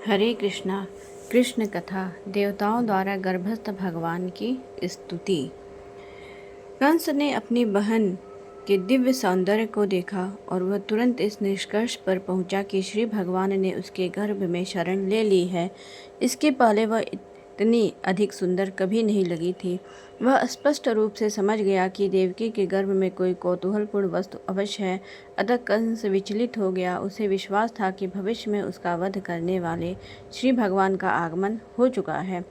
हरे कृष्णा। कृष्ण कथा। देवताओं द्वारा गर्भस्थ भगवान की स्तुति। कंस ने अपनी बहन के दिव्य सौंदर्य को देखा और वह तुरंत इस निष्कर्ष पर पहुंचा कि श्री भगवान ने उसके गर्भ में शरण ले ली है। इसके पहले वह इतनी अधिक सुंदर कभी नहीं लगी थी। वह स्पष्ट रूप से समझ गया कि देवकी के गर्भ में कोई कौतूहलपूर्ण वस्तु अवश्य है। अतः कंस विचलित हो गया। उसे विश्वास था कि भविष्य में उसका वध करने वाले श्री भगवान का आगमन हो चुका है।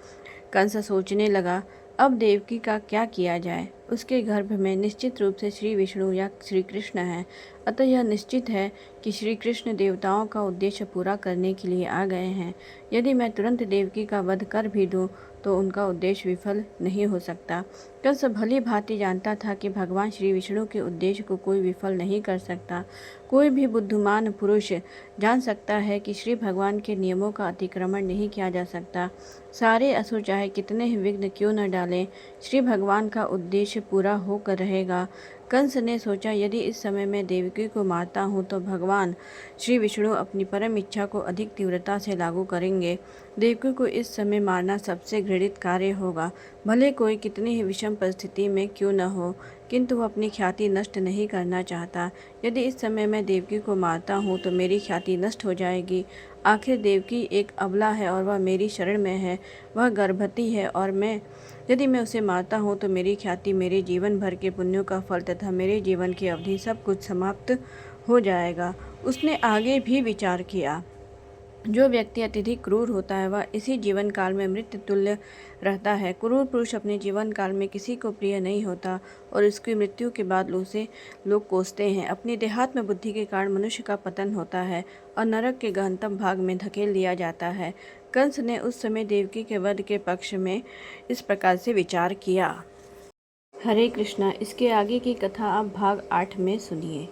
कंस सोचने लगा, अब देवकी का क्या किया जाए। उसके गर्भ में निश्चित रूप से श्री विष्णु या श्री कृष्ण हैं। अतः यह निश्चित है कि श्री कृष्ण देवताओं का उद्देश्य पूरा करने के लिए आ गए हैं। यदि मैं तुरंत देवकी का वध कर भी दूं तो उनका उद्देश्य विफल नहीं हो सकता। कंस भली भांति जानता था कि भगवान श्री विष्णु के उद्देश्य को कोई विफल नहीं कर सकता। कोई भी बुद्धिमान पुरुष जान सकता है कि श्री भगवान के नियमों का अतिक्रमण नहीं किया जा सकता। सारे असुर चाहे कितने ही विघ्न क्यों न डालें, श्री भगवान का उद्देश्य पूरा होकर रहेगा। कंस ने सोचा, यदि इस समय मैं देवकी को मारता हूँ तो भगवान श्री विष्णु अपनी परम इच्छा को अधिक तीव्रता से लागू करेंगे। देवकी को इस समय मारना सबसे घृणित कार्य होगा, भले कोई कितनी ही विषम परिस्थिति में क्यों न हो, किंतु वह अपनी ख्याति नष्ट नहीं करना चाहता। यदि इस समय मैं देवकी को मारता हूँ तो मेरी ख्याति नष्ट हो जाएगी। आखिर देवकी एक अबला है और वह मेरी शरण में है। वह गर्भवती है और यदि मैं उसे मारता हूँ तो मेरी ख्याति, मेरे जीवन भर के पुण्यों का फल तथा मेरे जीवन की अवधि सब कुछ समाप्त हो जाएगा। उसने आगे भी विचार किया। जो व्यक्ति अत्यधिक क्रूर होता है वह इसी जीवन काल में मृत्यु तुल्य रहता है। क्रूर पुरुष अपने जीवन काल में किसी को प्रिय नहीं होता और उसकी मृत्यु के बाद उसे लोग कोसते हैं। अपनी देहात्म बुद्धि के कारण मनुष्य का पतन होता है और नरक के गहनतम भाग में धकेल दिया जाता है। कंस ने उस समय देवकी के वध के पक्ष में इस प्रकार से विचार किया। हरे कृष्णा। इसके आगे की कथा आप भाग 8 में सुनिए।